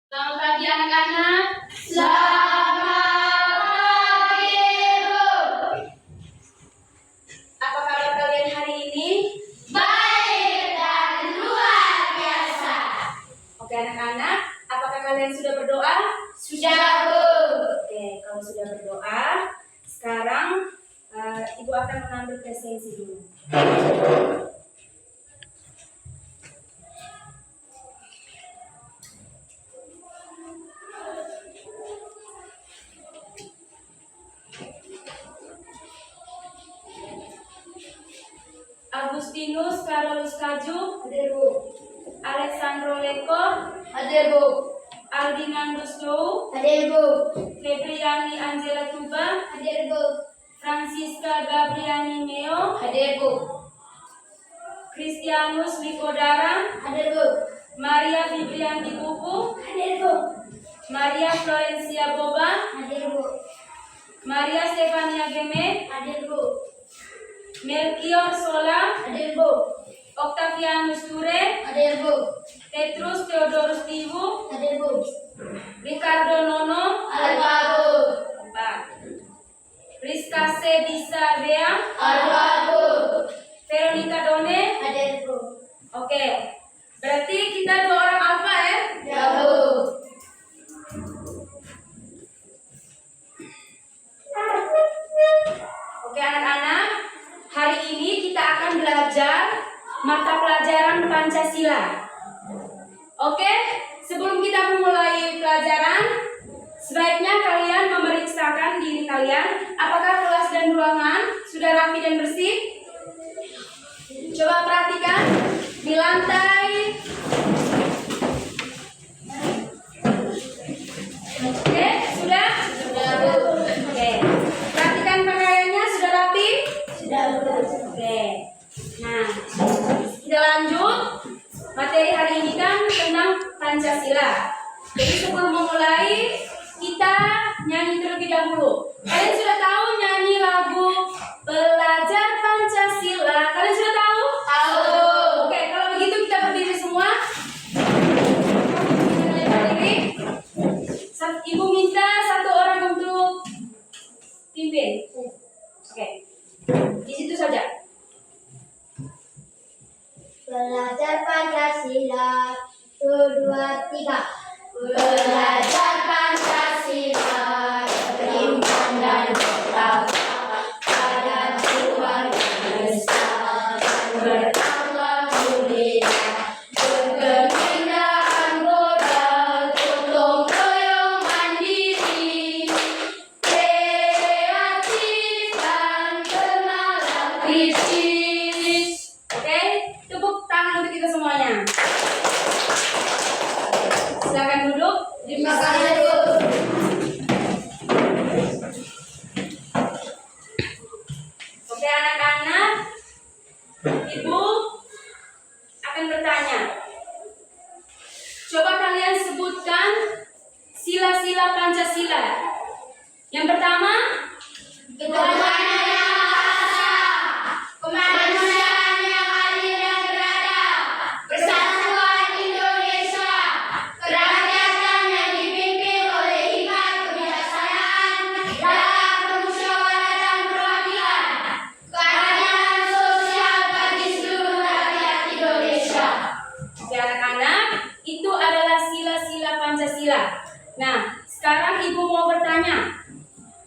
Selamat pagi anak-anak. Selamat pagi, Bu. Apa kabar kalian hari ini? Baik dan luar biasa. Oke anak-anak, apakah kalian sudah berdoa? Sudah, Bu. Oke, kalau sudah berdoa, sekarang Ibu akan mengambil presensi dulu. Agustinus Carolus Kaju, Hadir, Bu. Alessandro Leko, Hadir, Bu. Aldinandus Jou, Hadir, Bu. Febriani Angela Tuba, Hadir, Bu. Francisca Gabriani Meo, Hadir, Bu. Christianus Wikodara, Hadir, Bu. Maria Vivianti Buku, Hadir, Bu. Maria Florencia Boba, Hadir, Bu. Maria Stefania Geme, Hadir, Bu. Melchior Sola, Hadir, Bu. Octavianus Ture, Hadir, Bu. Petrus Theodorus Tiwu, Hadir, Bu. Ricardo Nono, Alba, Bu. Rizka Sedisa Bea, Alba, Bu. Veronica Done. Hadir, Bu. Oke, berarti kita 2 orang alfa ya? Ya, Bu. Oke anak-anak, hari ini kita akan belajar mata pelajaran Pancasila. Oke, sebelum kita memulai pelajaran, sebaiknya kalian memeriksakan diri kalian, apakah kelas dan ruangan sudah rapi dan bersih? Coba perhatikan di lantai. Oke, sudah? Sudah, Bu. Oke, perhatikan pakaiannya sudah rapi? Sudah, Bu. Oke, nah kita lanjut. Materi hari ini kan tentang Pancasila. Jadi sebelum memulai, kita nyanyi terlebih dahulu. Kalian sudah tahu nyanyi lagu Belajar Pancasila? Kalian sudah tahu? Tahu. Oke, kalau begitu kita berdiri semua. Kita berdiri. Ibu minta 1 orang untuk pimpin. Oke, di situ saja. Belajar Pancasila, 1, 2, 3. Belajar Pancasila, beriman dan bertakwa pada Tuhan Yang Esa, dan beralhamdulillah, bergembira modal, gotong royong mandiri, kreatif dan bernalar kritis. Oke, tepuk tangan untuk kita semuanya. Silakan duduk. Terima kasih, Bu. Oke anak-anak, Ibu akan bertanya. Coba kalian sebutkan sila-sila Pancasila. Yang pertama, Ketuhanan yang Maha Esa, kemanusiaan yang adil dan beradab, persatuan Indonesia, kerakyatan yang dipimpin oleh hikmat kebijaksanaan dalam permusyawaratan perwakilan, keadilan sosial bagi seluruh rakyat Indonesia. oke anak-anak, itu adalah sila-sila Pancasila. Nah, sekarang Ibu mau bertanya.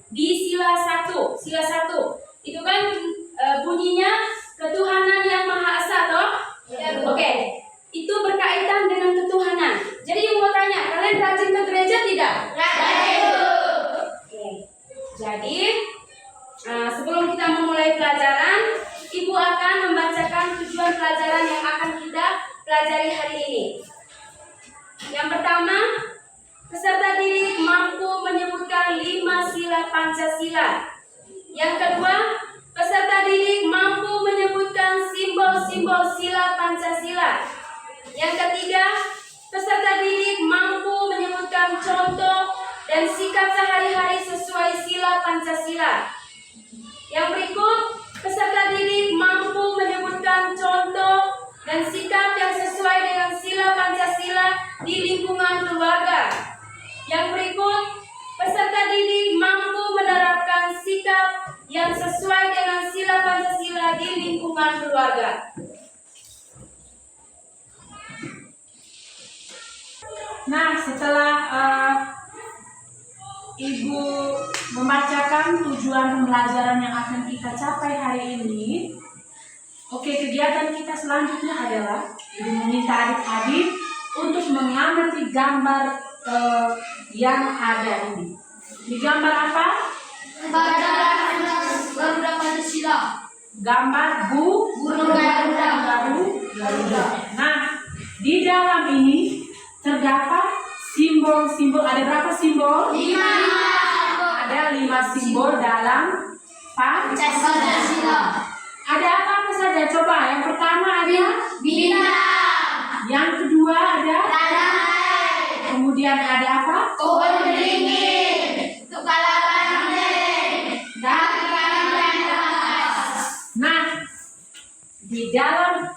Di sila 1 itu kan bunyinya ketuhanan yang Maha Esa toh? Ya, Bu. Oke, itu berkaitan dengan ketuhanan. Jadi Ibu mau tanya, kalian rajin ke gereja tidak? Rajin, Bu. Oke. Jadi sebelum kita memulai pelajaran, Ibu akan membacakan tujuan pelajaran yang akan kita pelajari hari ini. Yang pertama, peserta didik mampu menyebutkan 5 sila Pancasila. Yang kedua, peserta didik mampu menyebutkan simbol-simbol sila Pancasila. Yang ketiga, peserta didik mampu menyebutkan contoh dan sikap sehari-hari sesuai sila Pancasila. Yang berikut, peserta didik mampu menyebutkan contoh dan sikap yang sesuai dengan sila Pancasila di lingkungan keluarga. yang sesuai dengan sila Pancasila di lingkungan keluarga. Nah, setelah Ibu membacakan tujuan pembelajaran yang akan kita capai hari ini, oke, kegiatan kita selanjutnya adalah Ibu meminta adik-adik untuk mengamati gambar yang ada ini. Di gambar apa? Garuda Pancasila. Gambar Burung Garuda. Nah, di dalam ini terdapat simbol-simbol. Ada berapa simbol? 5. Ada 5 simbol dalam Pancasila. Ada apa saja? Coba. Yang pertama ada Bintang. yang kedua ada, Rantai. kemudian ada apa? Pohon beringin. Kepala banteng. Dan nah, di dalam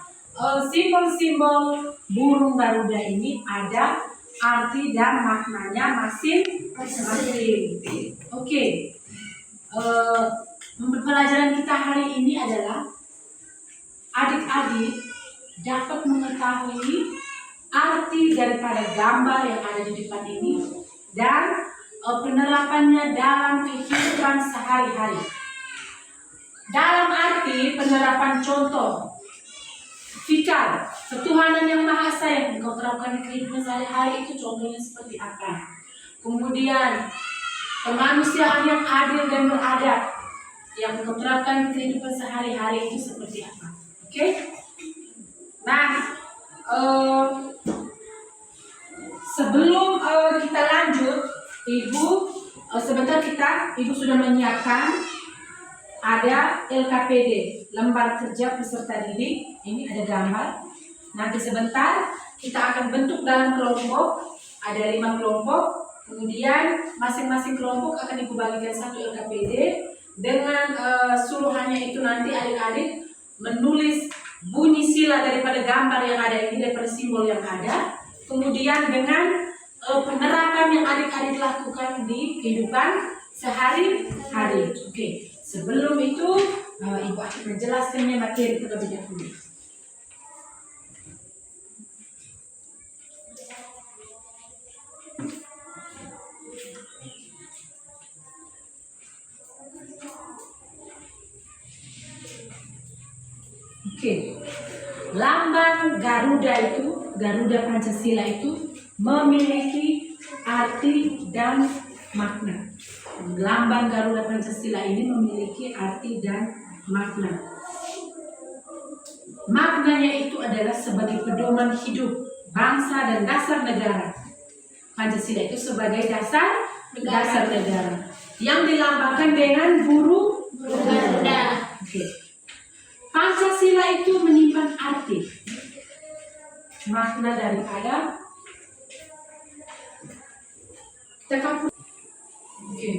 simbol-simbol burung Garuda ini ada arti dan maknanya masing-masing. Oke. Pelajaran kita hari ini adalah adik-adik dapat mengetahui arti daripada gambar yang ada di depan ini dan penerapannya dalam kehidupan sehari-hari. Dalam arti penerapan contoh fikar ketuhanan yang maha esa yang engkau terapkan di kehidupan sehari-hari itu contohnya seperti apa. Kemudian kemanusiaan yang adil dan beradab yang engkau terapkan di kehidupan sehari-hari itu seperti apa. Oke? Nah, sebelum kita lanjut, Ibu sebentar Ibu sudah menyiapkan ada LKPD, lembar kerja peserta didik. Ini ada gambar. Nanti sebentar kita akan bentuk dalam kelompok. Ada 5 kelompok. Kemudian masing-masing kelompok akan Ibu bagikan 1 LKPD. Dengan suruhannya itu nanti adik-adik menulis bunyi sila daripada gambar yang ada ini, daripada simbol yang ada. Kemudian dengan penerapan yang adik-adik lakukan di kehidupan sehari-hari. Oke. Sebelum itu, Ibu akan menjelaskannya materi terlebih dahulu. Oke. Lambang Garuda Pancasila itu memiliki arti dan makna. Lambang Garuda Pancasila ini memiliki arti dan makna. Maknanya itu adalah sebagai pedoman hidup bangsa dan dasar negara. Pancasila itu sebagai dasar negara yang dilambangkan dengan burung Garuda. Oke. Pancasila itu menyimpan arti makna daripada kita. Oke.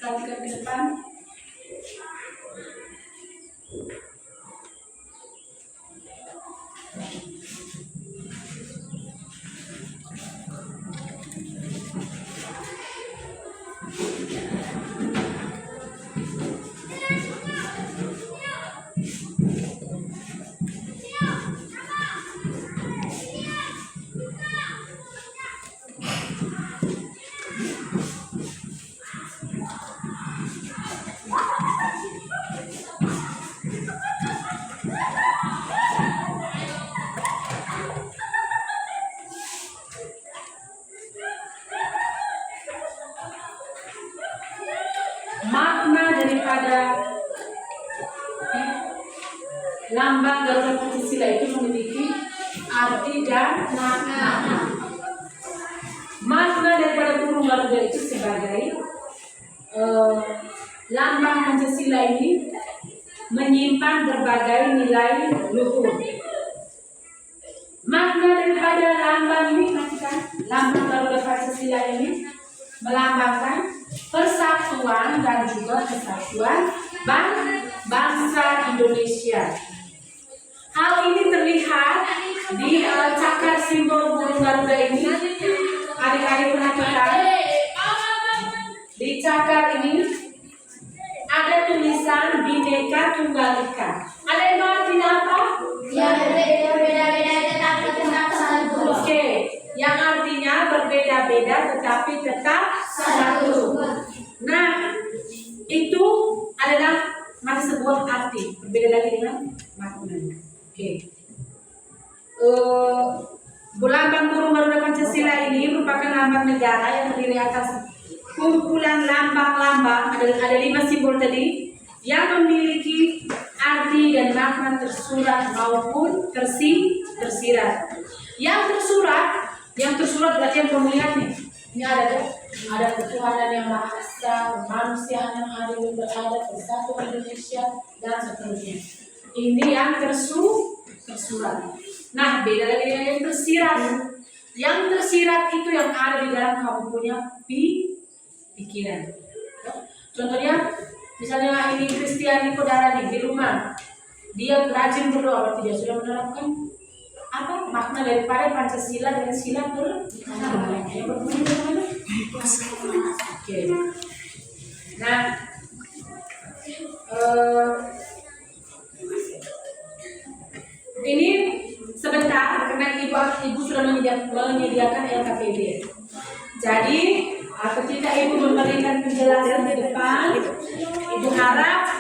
Perhatikan ke depan. Makna daripada lambang Garuda Pancasila itu memiliki arti dan makna. Makna daripada burung Garuda itu sebagai lambang Pancasila ini menyimpan berbagai nilai luhur. Makna daripada lambang ini, perhatikan, lambang Garuda Pancasila ini melambangkan persatuan dan juga kesatuan bangsa Indonesia. Hal ini terlihat di cakar simbol burung Garuda ini. Adik-adik perhatikan, di cakar ini ada tulisan Bhinneka Tunggal Ika. Ada yang tahu artinya apa? Yang berbeda-beda tetapi tetap satu. Oke, yang artinya berbeda-beda tetapi tetap satu. Nah, itu adalah masih sebuah arti. Berbeda lagi dengan maknanya. Oke. Lambang burung Garuda Pancasila ini merupakan lambang negara yang terdiri atas kumpulan lambang-lambang, ada 5 simbol tadi yang memiliki arti dan makna tersurat maupun tersirat. Yang tersurat berarti yang kamu lihat nih. Ini ada ketuhanan yang Maha Esa, kemanusiaan yang adil berada, persatuan Indonesia dan seterusnya. Ini yang tersurat. Nah, beda lagi dengan yang tersirat. Yang tersirat itu yang ada di dalam kamu punya pikiran. Contohnya, misalnya ini Kristiani Kodara di rumah, dia rajin berdoa, berarti dia sudah menerapkan apa makna daripada Pancasila dan sila bersama. Oke. Nah, ini sebentar karena ibu sudah menyediakan LKPD. Jadi ketika ibu memberikan penjelasan di depan, ibu harap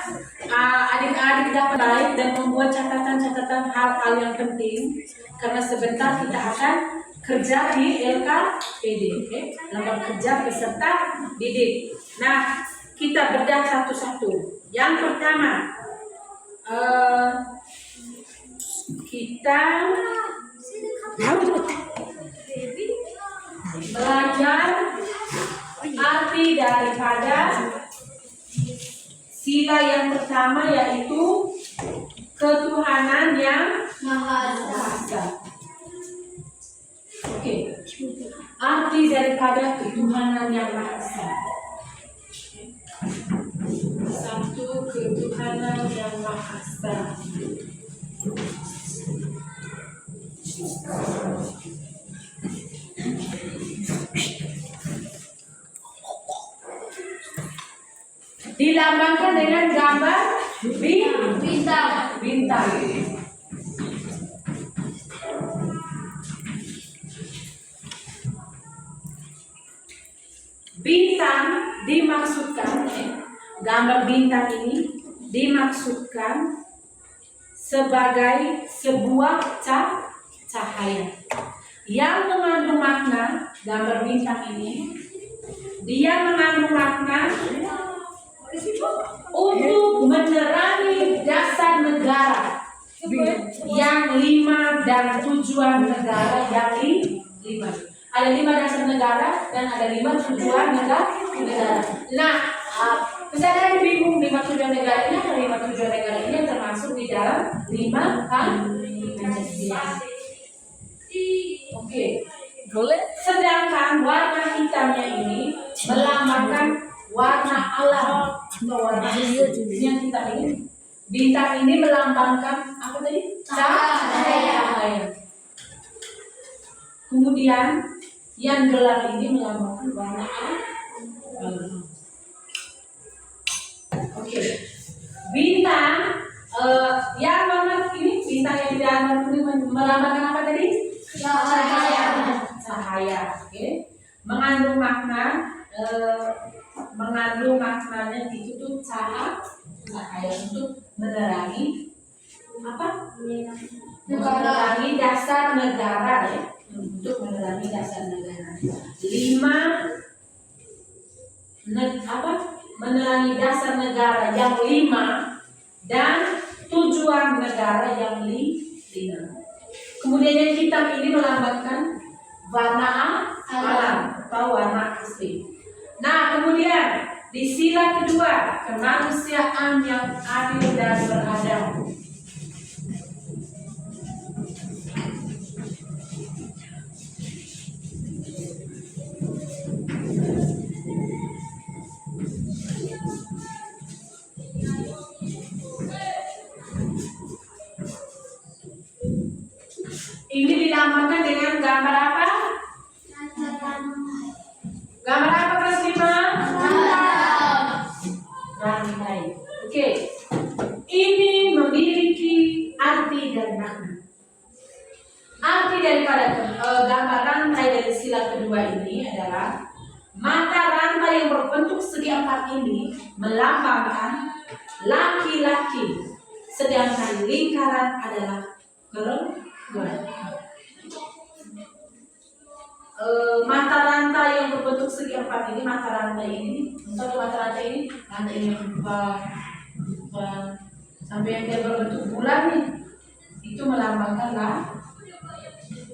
adik-adik dapat baik dan membuat catatan-catatan hal-hal yang penting karena sebentar kita akan kerja di LKPD, okay? Lambang kerja peserta didik. Nah, kita bedah satu-satu. Yang pertama, kita belajar arti daripada sila yang pertama, yaitu ketuhanan yang Maha Esa. Oke. Arti daripada ketuhanan yang Maha Esa. Satu, ketuhanan yang Maha Esa. Dilambangkan dengan gambar bintang. Bintang dimaksudkan, gambar bintang ini dimaksudkan sebagai sebuah cahaya yang mengandung makna. Gambar bintang ini dia mengandung makna untuk menerangi dasar negara yang 5 dan tujuan negara yang 5. Ada 5 dasar negara dan ada 5 tujuan negara. Nah, misalnya bingung 5 tujuan negara ini atau 5 tujuan negara ini yang termasuk di dalam 5 Pancasila. Oke. Sedangkan warna hitamnya ini melambangkan warna alam atau warna yang hitam ini. Bintang ini melambangkan apa tadi? Cahaya. Kemudian yang gelap ini melambangkan warna alam. Oke. Bintang yang mana ini? Bintang yang digambar ini melambangkan apa tadi? Cahaya. Oke. Mengandung maknanya itu cahaya untuk menerangi apa? Menerangi dasar negara, ya. Untuk menerangi dasar negara. 5 menerangi dasar negara yang 5 dan tujuan negara yang 5. Kemudian yang hitam ini melambangkan warna alam atau warna asli. Nah, kemudian di sila kedua, kemanusiaan yang adil dan beradab. Ini dilambangkan dengan gambar apa? Gambar apa, Kelas 5? Rantai. daripada gambar rantai dari sila kedua ini adalah mata rantai yang berbentuk segi empat ini melambangkan laki-laki, sedangkan lingkaran adalah perempuan. Mata rantai yang berbentuk segi empat ini, mata rantai ini, untuk mata rantai ini empat, sampai yang dia berbentuk bulan nih, itu melambangkan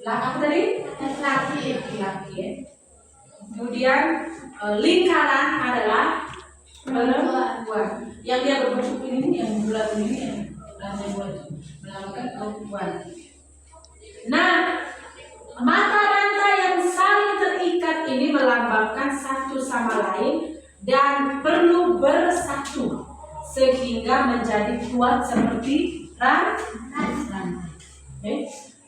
apa tadi? Laki-laki. Ya. Kemudian lingkaran adalah perempuan. Yang dia berbentuk ini, yang bulan ini, yang rantai bulan melambangkan perempuan. Nah, mata rantai yang saling terikat ini melambangkan satu sama lain dan perlu bersatu sehingga menjadi kuat seperti rantai.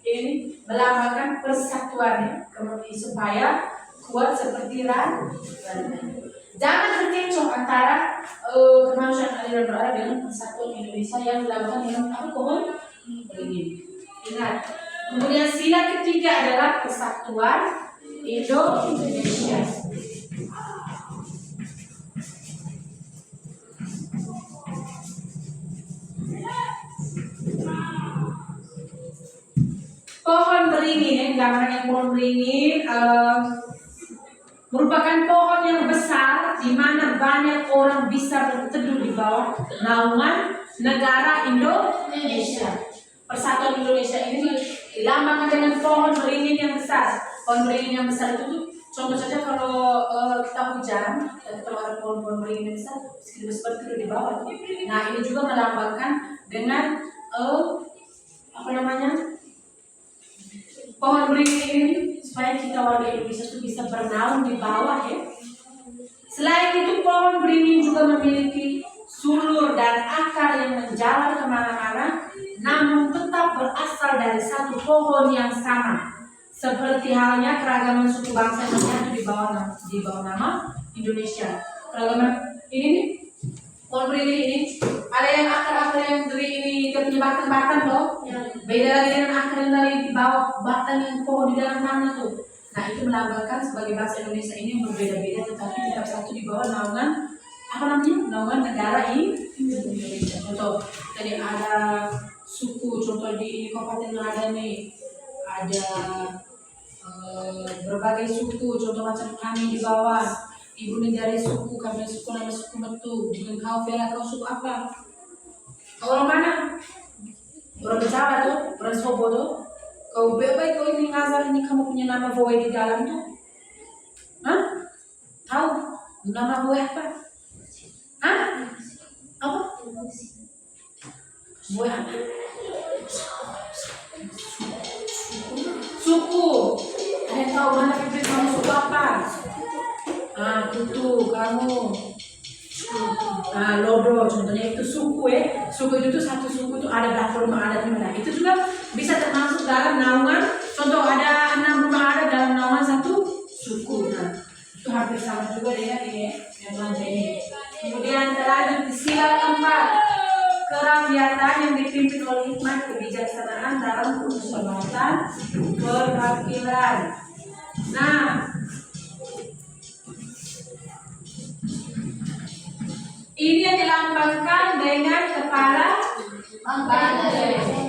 Ini melambangkan persatuan kemudian supaya kuat seperti rantai. Jangan terkecoh antara kemanusiaan aliran berada dengan persatuan Indonesia yang dilambangkan dengan apa pohon beringin. Ingat. Kemudian sila ketiga adalah persatuan Indonesia. Pohon beringin, gambaran yang pohon beringin merupakan pohon yang besar di mana banyak orang bisa berteduh di bawah naungan negara Indonesia. Persatuan Indonesia ini dilambangkan dengan pohon beringin yang besar. Pohon beringin yang besar itu contoh saja kalau kita hujan, kalau ada pohon beringin yang besar, seperti itu di bawah. Nah ini juga melambangkan dengan pohon beringin ini supaya kita warga Indonesia itu bisa bernaung di bawah ya. Selain itu pohon beringin juga memiliki sulur dan akar yang menjalar kemana-mana, namun tetap berasal dari satu pohon yang sama. Seperti halnya keragaman suku bangsa yang menyatu di bawah nama Indonesia. Keragaman ini nih, pohon beringin ini ada yang akar yang dari ini dia punya batang-batang loh. Beda lagi dengan akar yang dari di bawah batang yang pohon di dalam tanah tuh. Nah itu melambangkan sebagai bangsa Indonesia ini yang berbeda-beda tetapi tetap satu di bawah naungan naungan negara Indonesia. Contoh tadi ada suku, contoh di Kabupaten Ngada nih ada berbagai suku, contoh macam kami di bawah, ibu nih dari suku, kami suku nama suku Metu, bukan kau Vera, kau suku apa? Kau orang mana? Orang Jawa tuh, orang Sobo tuh. Kau bebek kau ini ngazar ini kamu punya nama boy di dalam tuh? Hah? Tahu? Nama boy apa? Hah? Apa? Boy apa? Suku. Ada yang tahu mana bebek kamu suku apa? Tutu kamu. Lodo contohnya itu suku ya. Suku itu tuh satu suku itu ada berapa rumah adat mana. Itu juga bisa termasuk dalam naungan. Contoh ada 6 rumah adat dalam naungan satu suku. Nah, itu hampir sama juga dengan ini yang lanjut ini. Kemudian terlanjut di sila keempat, kerakyatan yang dipimpin oleh hikmat kebijaksanaan dalam permusyawaratan perwakilan. Nah, ini yang dilambangkan dengan kepala banteng.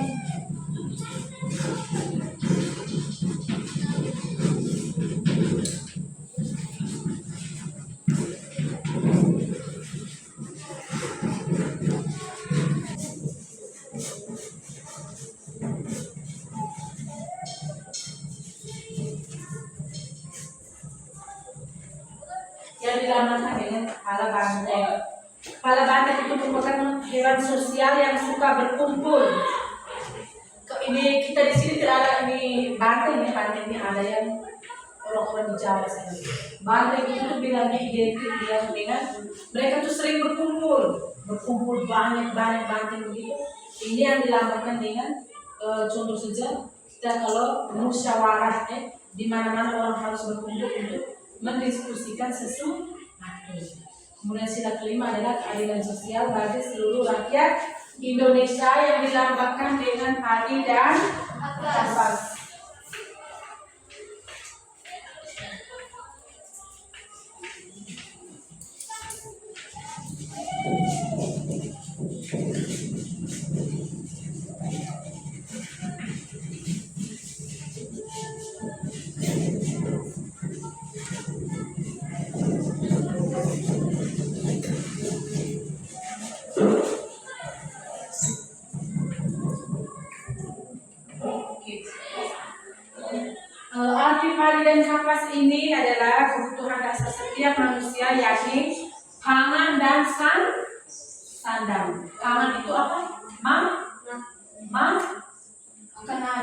Yang dilambangkan dengan kepala banteng. Kepala banteng itu merupakan hewan sosial yang suka berkumpul. Ini kita di sini tidak ada ini banteng ya, banteng ini ada yang orang-orang di Jawa sana. Banteng itu bilangnya identik dengan mereka tuh sering berkumpul banyak banteng begitu. Ini yang dilambangkan dengan contoh saja kita kalau musyawarah di mana-mana orang harus berkumpul untuk mendiskusikan sesuatu. Kemudian sila kelima adalah keadilan sosial bagi seluruh rakyat Indonesia yang dilambangkan dengan padi dan kapas. Arti padi dan kapas ini adalah kebutuhan dasar setiap manusia, yakni pangan dan sandang. Pangan itu apa?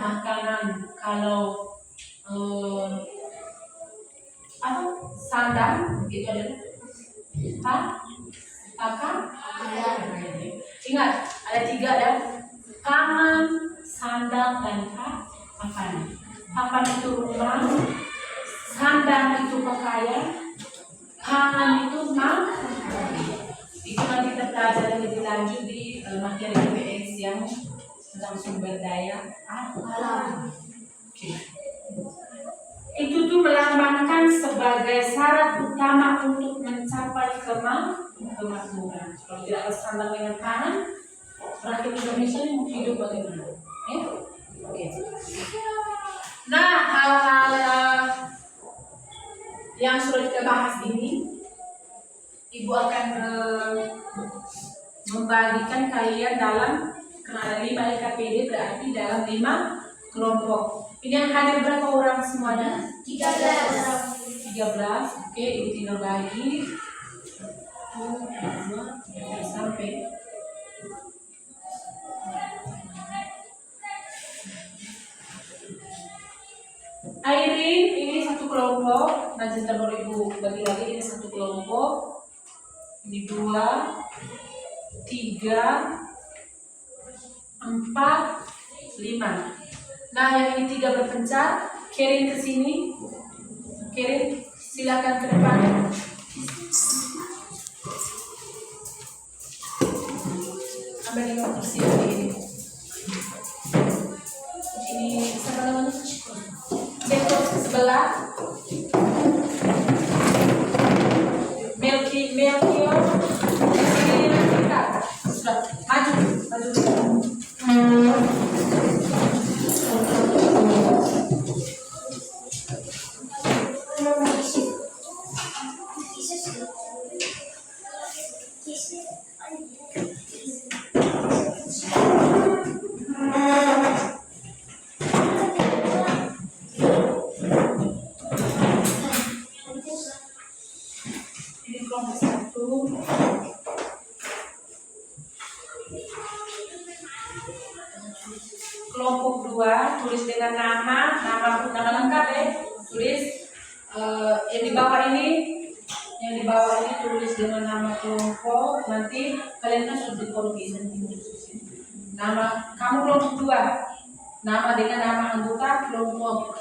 Makanan. Kalau apa? Sandang itu adalah pakan. Ingat, ada 3 ada pangan, sandang, dan pakan. Pakan itu rumah, sandang itu pakaian, pangan itu itu nanti kita pelajari lebih lanjut di materi IPS yang tentang sumber daya alam. Oke. Itu tuh melambangkan sebagai syarat utama untuk mencapai kemakmuran. Kalau tidak ada sandang dengan pangan, rakyat Indonesia ini mau hidup bagaimana? Oke. Nah, hal-hal yang sudah kita bahas ini, Ibu akan membagikan kalian dalam, karena ada 5 LKPD, berarti dalam 5 kelompok. Ini yang hadir berapa orang semuanya? 13. Oke, Ibu tinggal bagi. 2, 3, sampai. Airin, ini satu kelompok. Nanti kita baru Ibu bagi lagi, ini satu kelompok. Ini 2, 3, 4, 5. Nah, yang ini 3 berpencar. Kerin ke sini. Kerin, silakan ke depan. Ambil ini untuk sini. Ini sebelah mana? Betul sebelah. Melchior. Sini kita. Sudah, maju. Ini kelompok 1. Kelompok 2, tulis dengan nama lengkap ya. Tulis yang di bawah ini tulis dengan nama kelompok. Nanti kalian kan sudah dikoreksi nanti. Nama kamu kelompok 2, nama dengan nama anggota kelompok.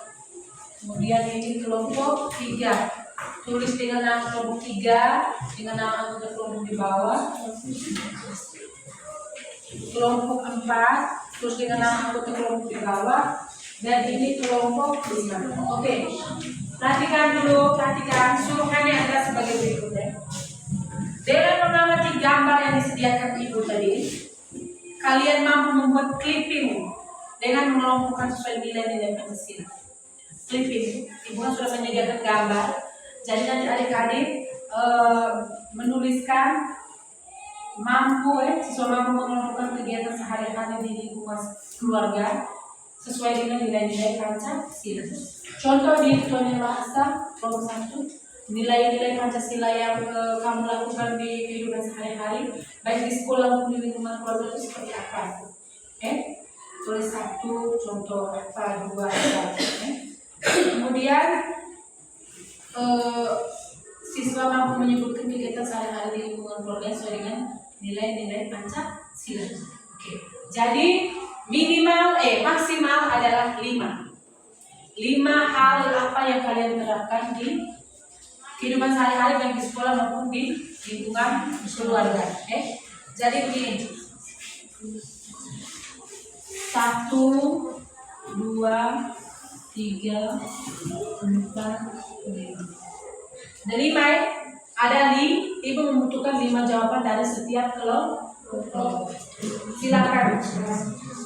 Kemudian ini kelompok 3, tulis dengan nama kelompok 3 dengan nama anggota kelompok di bawah. Kelompok 4, terus dengan nama anggota kelompok di bawah. Dan ini kelompok 5. Oke. Perhatikan suruhannya adalah sebagai berikut ya. Dengan mengamati gambar yang disediakan Ibu tadi, kalian mampu membuat clipping dengan mengelompokkan sesuai nilai-nilai Pancasila. Clipping, Ibu kan sudah menyediakan gambar. Jadi nanti adik-adik menuliskan siswa mampu mengelompokkan kegiatan sehari-hari di lingkungan keluarga sesuai dengan nilai-nilai Pancasila. Contoh di ketuanya bahasa kelompok 1, nilai-nilai Pancasila yang kamu lakukan di kehidupan sehari-hari, baik di sekolah maupun di lingkungan keluarga itu seperti apa? Tulis 1, contoh apa, 2, apa. Kemudian siswa mampu menyebutkan kegiatan sehari-hari di lingkungan keluarga sesuai dengan nilai-nilai Pancasila. Oke. Jadi maksimal adalah 5 hal apa yang kalian terapkan di kehidupan sehari-hari baik di sekolah maupun di lingkungan keluarga. Jadi begini. 1, 2, 3, 4, 5. Dari 5 ada Ibu membutuhkan 5 jawaban dari setiap kelompok. Silakan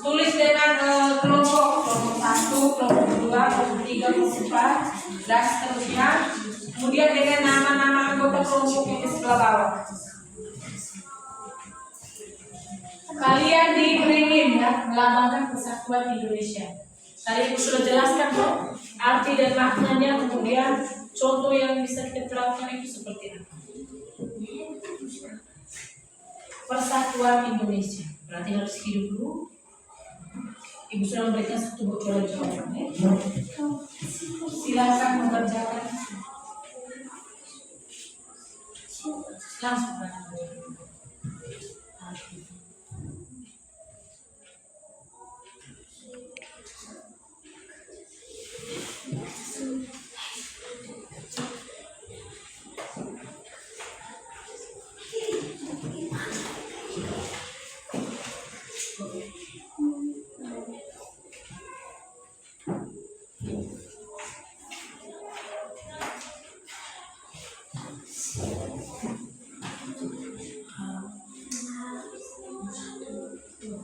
tulis dengan kelompok 1, kelompok 2, kelompok 3, kelompok 4 dan seterusnya. Kemudian dengan nama-nama anggota kelompok yang di sebelah bawah. Kalian diberi ya melambangkan persatuan Indonesia. Tadi Ibu sudah jelaskan kok. arti dan maknanya, kemudian contoh yang bisa kita terapkan itu seperti apa. Persatuan Indonesia berarti harus hidup dulu. Ibu sudah memberikan satu bocoran jawaban, ya. Silakan mengerjakan langsung.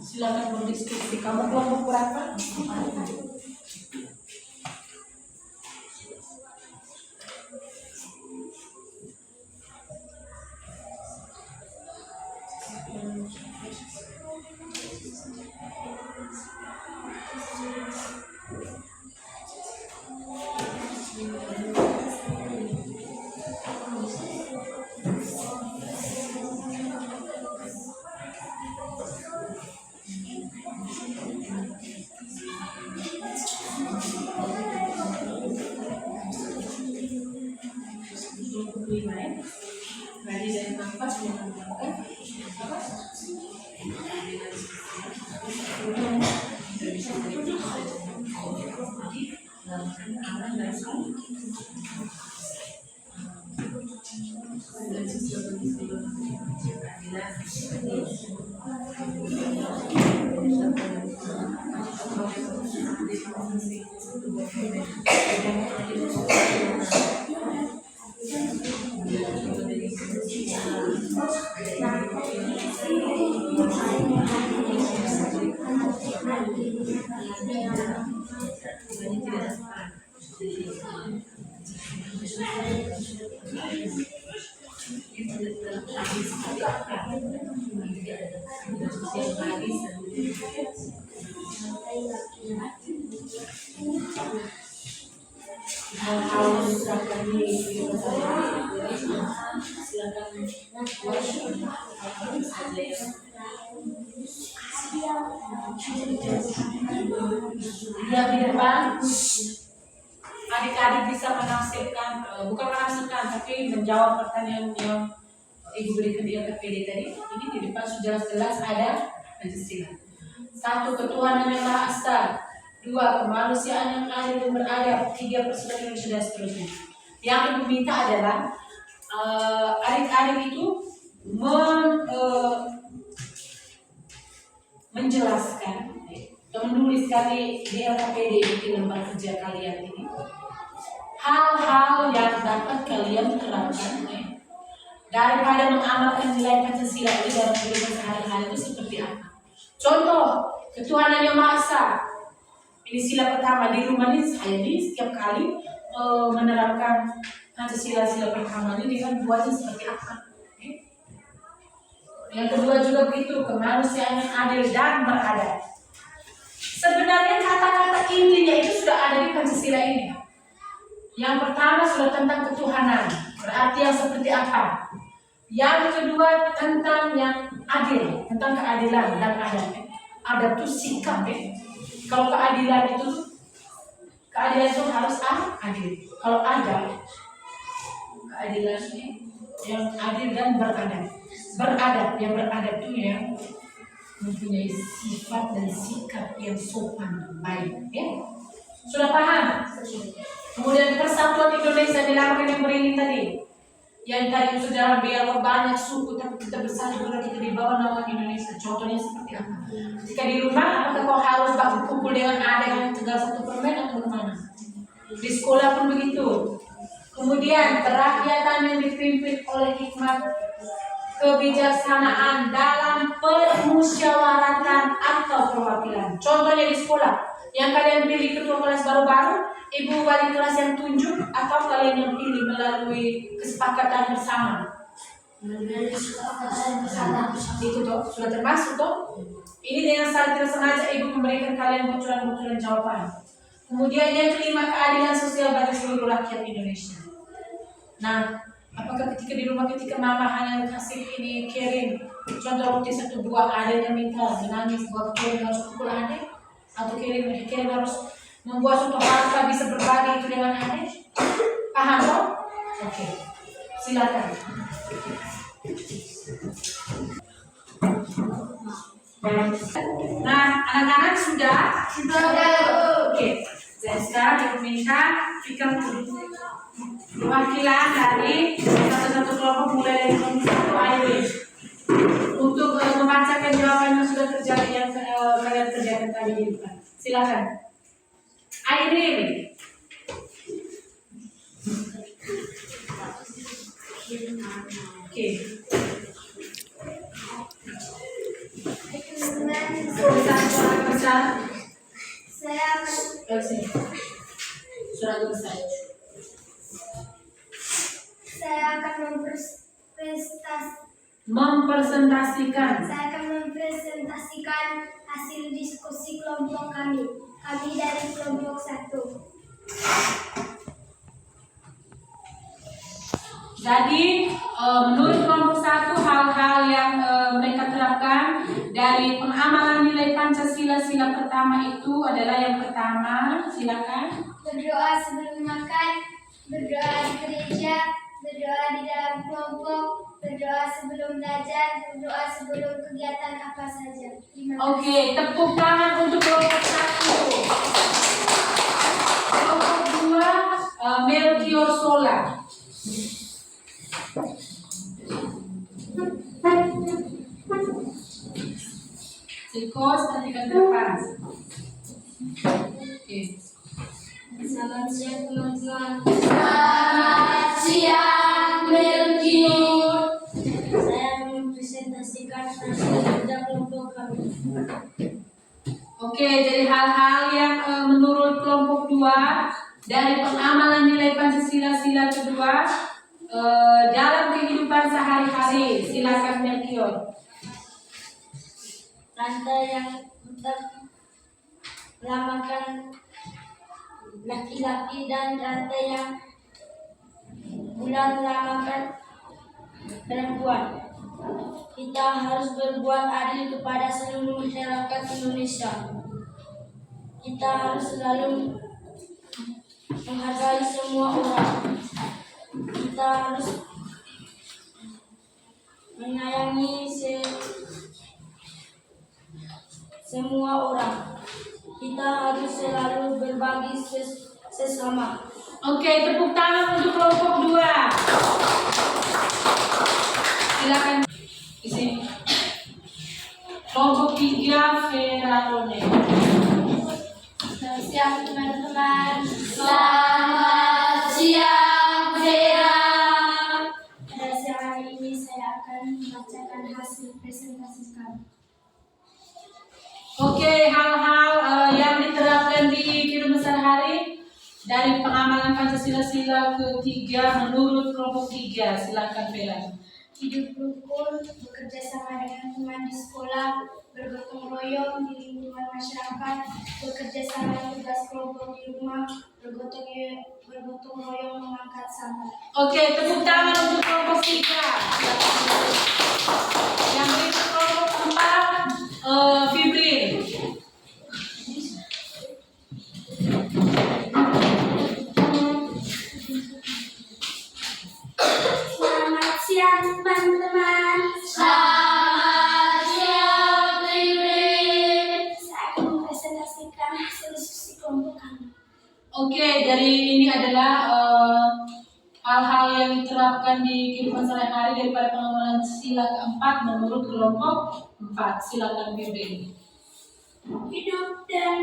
Silakan berdiskusi. Kamu kelompok berapa? Tadi dari nafas menambahkan yang di depan adik-adik bisa menafsirkan, bukan menafsirkan tapi menjawab pertanyaan yang ibu berikan di LKPD tadi. Ini di depan sudah jelas ada Pancasila. 1. Ketuhanan yang Maha Esa. 2. Kemanusiaan yang adil dan beradab. 3. Persatuan Indonesia dan seterusnya. Yang ibu minta adalah adik-adik itu menjelaskan atau menuliskan di LKPD di lembar kerja kalian ini hal-hal yang dapat kalian terapkan daripada mengamalkan nilai Pancasila ini dalam kehidupan sehari-hari itu seperti apa. Contoh, ketuhanan yang Maha Esa. Ini sila pertama di rumah ini saya ini setiap kali menerapkan Pancasila sila pertama ini dengan buatnya seperti apa. Yang kedua juga begitu, kemanusiaan yang adil dan beradab. Sebenarnya kata-kata intinya itu sudah ada di Pancasila ini. Yang pertama sudah tentang ketuhanan, berarti yang seperti apa. Yang kedua tentang yang adil, tentang keadilan dan adab. Adab itu sikap. Kalau keadilan itu harus adil. Kalau adab, keadilan yang adil dan beradab. Yang beradab itu yang mempunyai sifat dan sikap yang sopan baik. Ya? Sudah paham? Kemudian persatuan Indonesia dilakukan yang berini tadi. Yang tadi saudara biar banyak suku tapi kita bersatu karena kita di bawah nama Indonesia. Contohnya seperti apa? Ketika di rumah, apakah kau harus baku kumpul dengan adik yang tinggal satu permen atau kemana? Di sekolah pun begitu. Kemudian kerakyatan yang dipimpin oleh hikmat kebijaksanaan dalam permusyawaratan atau perwakilan. Contohnya di sekolah, yang kalian pilih ketua kelas baru-baru, ibu wali kelas yang tunjuk, atau kalian yang pilih melalui kesepakatan bersama. Itu toh sudah termasuk toh. Ini dengan secara tidak sengaja ibu memberikan kalian bocoran-bocoran jawaban. Kemudian yang kelima, keadilan sosial bagi seluruh rakyat Indonesia. Nah, apakah ketika di rumah ketika mama hanya kasih ini kirim contoh roti 1 buah, adanya minta menangis bahwa kirim harus pukul adik, atau kirim harus membuat suatu harta bisa berbagi itu dengan adik? Paham toh? Oke, silakan. Nah, anak-anak sudah? Oke. Dan sekarang minta kita perwakilan dari satu-satu kelompok mulai dari kelompok 1 Aileen untuk membacakan jawaban yang sudah terjadi yang kalian kerjakan tadi di depan. Silakan. Aileen. Oke. Besar. Saya akan mempresentasikan hasil diskusi kelompok kami. Kami dari kelompok 1. Jadi menurut kelompok 1 hal-hal yang mereka terapkan dari pengamalan nilai Pancasila sila pertama itu adalah yang pertama, silakan. Berdoa sebelum makan, berdoa di gereja, berdoa di dalam kelompok, berdoa sebelum belajar, berdoa sebelum kegiatan apa saja. Oke, tepuk tangan untuk kelompok 1. Kelompok 2, Melchior Sola. Sikos, perhatikan ke depan. Oke. Selamat siang teman-teman. Selamat siang, Melchior. Saya mempresentasikan hasil kerja kelompok kami. Oke, jadi hal-hal yang menurut kelompok 2 dari pengamalan nilai Pancasila sila kedua dalam kehidupan sehari-hari. Silakan Melchior. Rantai yang melambangkan laki-laki dan rantai yang melambangkan perempuan. Kita harus berbuat adil kepada seluruh masyarakat Indonesia. Kita harus selalu menghargai semua orang. Kita harus menyayangi semua orang. Kita harus selalu berbagi sesama. Oke, tepuk tangan untuk kelompok 2. Silakan di sini. Kelompok 3, Ferrarone. Selamat siang teman-teman. Selamat siang, Vera. Pada siang hari ini saya akan membacakan hasil presentasi kami. Oke, hal-hal yang diterapkan di kehidupan sehari-hari dari pengamalan Pancasila sila ketiga menurut kelompok 3. Silakan Vera. Hidup rukun, bekerja sama dengan teman di sekolah, bergotong royong di lingkungan masyarakat, bekerja sama tugas kelompok di rumah, bergotong royong mengangkat sampah. Oke, tepuk tangan untuk kelompok 3. Yang berikut kelompok 4, Fibrin. Selamat siang teman-teman. Selamat siang, Fibrin. Saya akan mempresentasikan hasil diskusi kelompok kami. Oke, dari ini adalah hal-hal yang diterapkan di kehidupan sehari-hari daripada pengamalan sila keempat menurut kelompok 4. Silakan Fibrin. Hidup dan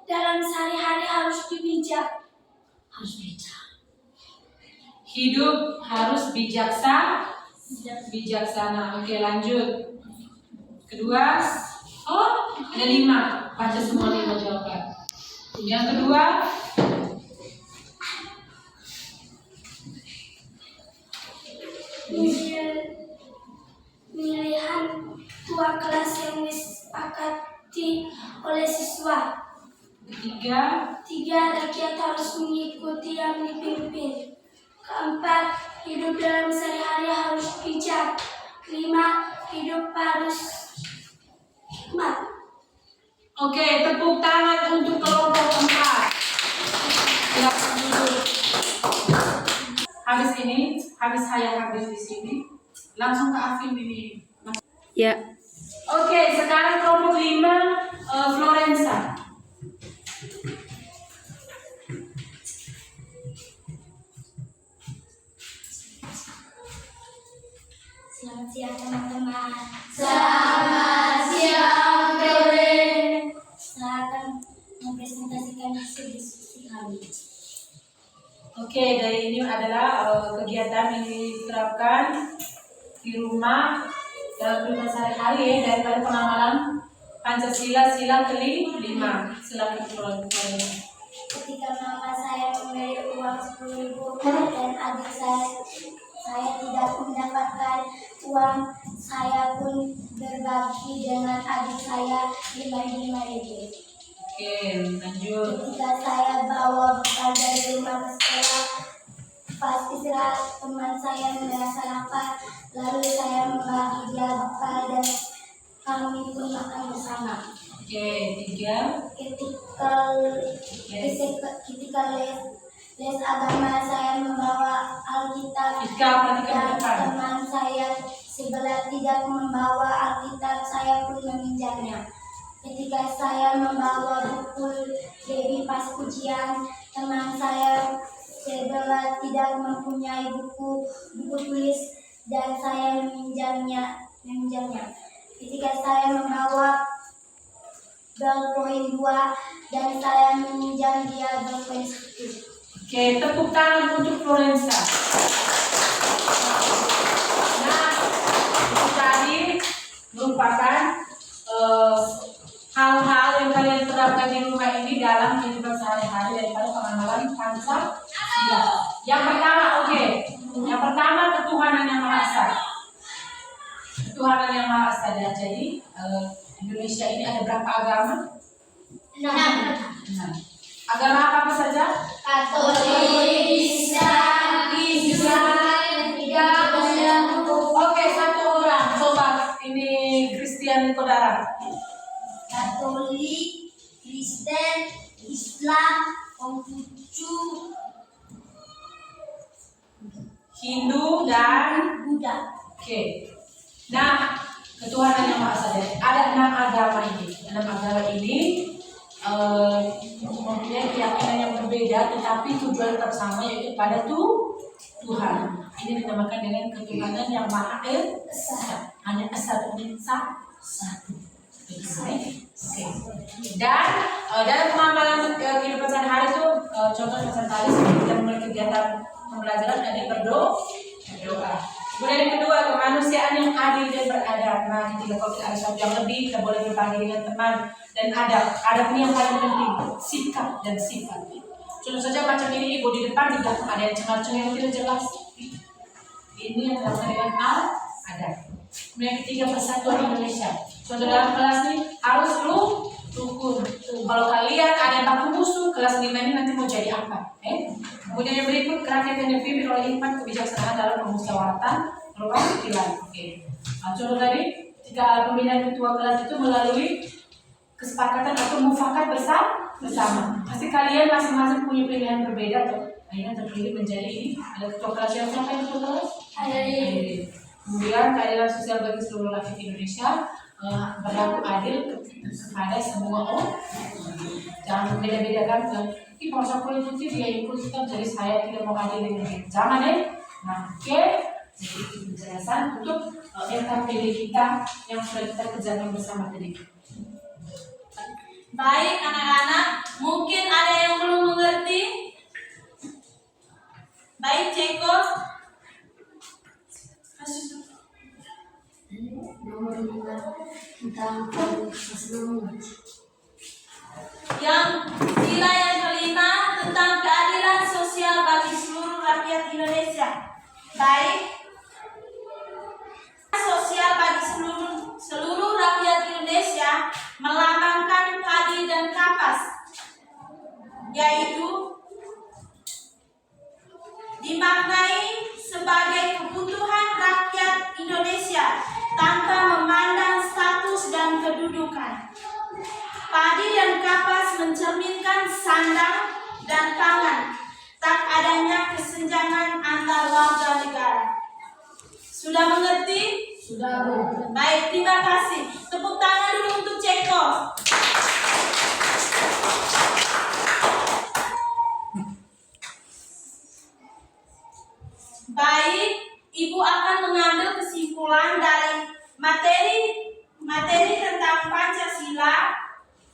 dalam sehari-hari harus bijak. Hidup harus bijaksana. Oke, lanjut. Kedua, ada 5. Baca semua 5 jawaban. Yang kedua, pemilihan tua kelas yang disepakati oleh siswa. ketiga, 3. Keempat, hidup dalam sehari-hari harus bijak. Kelima, hidup harus hikmat. Oke, tepuk tangan untuk kelompok 4. Silakan duduk. Habis saya habis di sini, langsung ke Afin ini. Ya. Oke, sekarang kelompok 5, Florensa. Selamat siang teman-teman. Selamat siang Dore. Saya akan mempresentasikan hasil diskusi kami. Oke, dari ini adalah kegiatan yang diterapkan di rumah dalam kehidupan sehari-hari ya, daripada pengamalan Pancasila sila ke-5. Silakan Florensa. Ketika mama saya memberi uang 10.000 dan adik saya tidak mendapatkan uang, saya pun berbagi dengan adik saya 5.000. Oke, lanjut. Ketika saya bawa bekal dari rumah ke sekolah, pas istirahat teman saya merasa lapar, lalu saya membagi dia bekal dan kami pun makan bersama. Oke, 3. Ketika les agama, saya membawa Alkitab dan teman saya sebelah tidak membawa Alkitab, saya pun meminjamnya. Ketika saya membawa buku Dewi pas ujian, teman saya sebelah tidak mempunyai buku tulis dan saya meminjamnya. Ketika saya membawa ballpoint 2 dan saya meminjam dia ballpoint 1. Oke, tepuk tangan untuk Florensa. Nah, itu tadi merupakan hal-hal yang kalian terapkan di rumah ini dalam kehidupan sehari-hari daripada pengamalan Pancasila. Yang pertama, ketuhanan yang Maha Esa. Ketuhanan yang Maha Esa. Jadi Indonesia ini ada berapa agama? 6. Agama apa saja? Katolik, Islam, Oke, satu orang. Coba ini Kristen saudara. Katolik, Kristen, Islam, Konghucu, Hindu dan Buddha. Oke. Nah, ketuhanan yang Maha Esa. Ada 6 agama ini. 6 agama ini mempunyai keyakinan yang berbeda, tetapi tujuan tetap sama, yaitu pada Tuhan. Ini dinamakan dengan ketuhanan yang Maha Esa. Hanya esa itu satu. Oke. Dan dalam pengamalan kehidupan sehari-hari itu contoh yang tadi sebelum kita mulai kegiatan pembelajaran ada berdoa. Kemudian yang kedua, kemanusiaan yang adil dan beradab. Nah, ketika kalau ada sesuatu yang lebih, kita boleh berbagi dengan teman. Dan adab ini yang paling penting, sikap dan sifat. Contoh saja macam ini, ibu di depan, di belakang ada yang cengar-cengir yang tidak jelas. Ini yang dinamakan dengan adab. Kemudian yang ketiga, persatuan Indonesia. Contoh dalam kelas ini harus rukun. Kalau kalian ada yang takut musuh, kelas 5 ini nanti mau jadi apa? Kemudian yang berikut, kerakyatan yang dipimpin oleh hikmat kebijaksanaan dalam permusyawaratan perwakilan. Oke. Nah, contoh tadi, jika pemilihan ketua kelas itu melalui kesepakatan atau mufakat bersama. Pasti kalian masing-masing punya pilihan berbeda tuh. Akhirnya terpilih menjadi ini. Ada ketua kelas yang siapa yang ketua kelas? Kemudian keadilan sosial bagi seluruh rakyat Indonesia, berlaku adil kepada semua orang. Jangan beda-bedakan. Ini proses politik dia ikutkan, jadi saya tidak mau adil dengan dia. Jangan deh. Nah, oke. Jadi itu penjelasan untuk RKPD kita yang sudah kita kerjakan bersama tadi. Baik anak-anak, mungkin ada yang belum mengerti. Baik Ceko. Nomor 5 tentang sebelumnya. Yang sila yang kelima tentang keadilan sosial bagi seluruh rakyat Indonesia. Baik. Sosial bagi seluruh rakyat Indonesia melambangkan padi dan kapas, yaitu dimaknai sebagai kebutuhan rakyat Indonesia tanpa memandang status dan kedudukan. Padi dan kapas mencerminkan sandang dan pangan, tak adanya kesenjangan antar warga negara. Sudah mengerti? Sudah, Bu. Baik, terima kasih. Tepuk tangan dulu untuk Ceko. Baik, Ibu akan mengambil kesimpulan dari materi tentang Pancasila,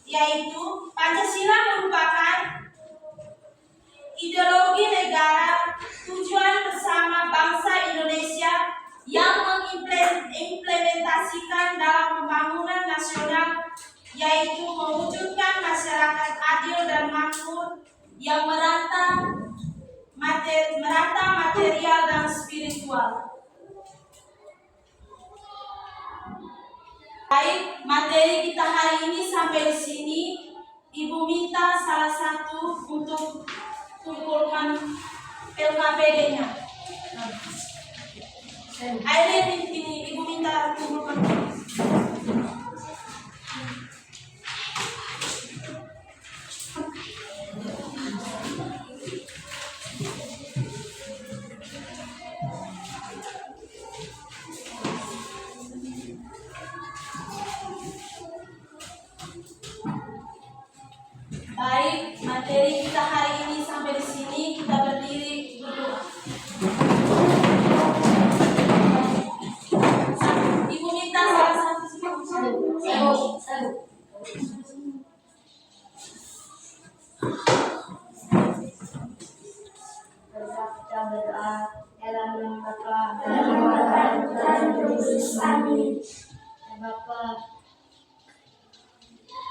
yaitu Pancasila merupakan ideologi negara tujuan bersama bangsa Indonesia yang mengimplementasikan dalam pembangunan nasional, yaitu mewujudkan masyarakat adil dan makmur yang merata material dan spiritual. Baik, materi kita hari ini sampai di sini. Ibu minta salah satu untuk kumpulkan LKPD-nya. Aileen, ini Ibu minta kumpulkan. Baik, materi kita hari ini sampai di sini. Kita berdiri duduk. Ibu minta salah satu. Kita berdoa dalam nama Bapa dan Yesus. Amin. Ya Bapa,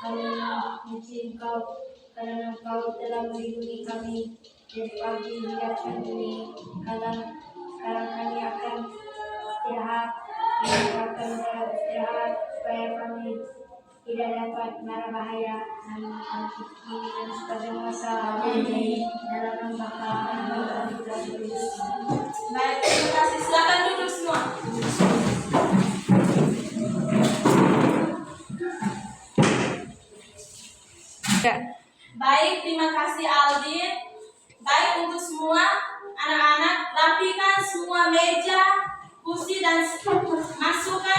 kami memuji Engkau karena Engkau telah melindungi kami dari pagi hingga siang ini. Karena sekarang kami akan istirahat, supaya kami tidak dapat mara bahaya dan ini dan sepanjang masa. Amin. Dalam nama Bapa dan Yesus. Baik, terima kasih. Silakan duduk semua. Ya. Baik, terima kasih Aldin. Baik, untuk semua anak-anak, rapikan semua meja, kursi dan masukkan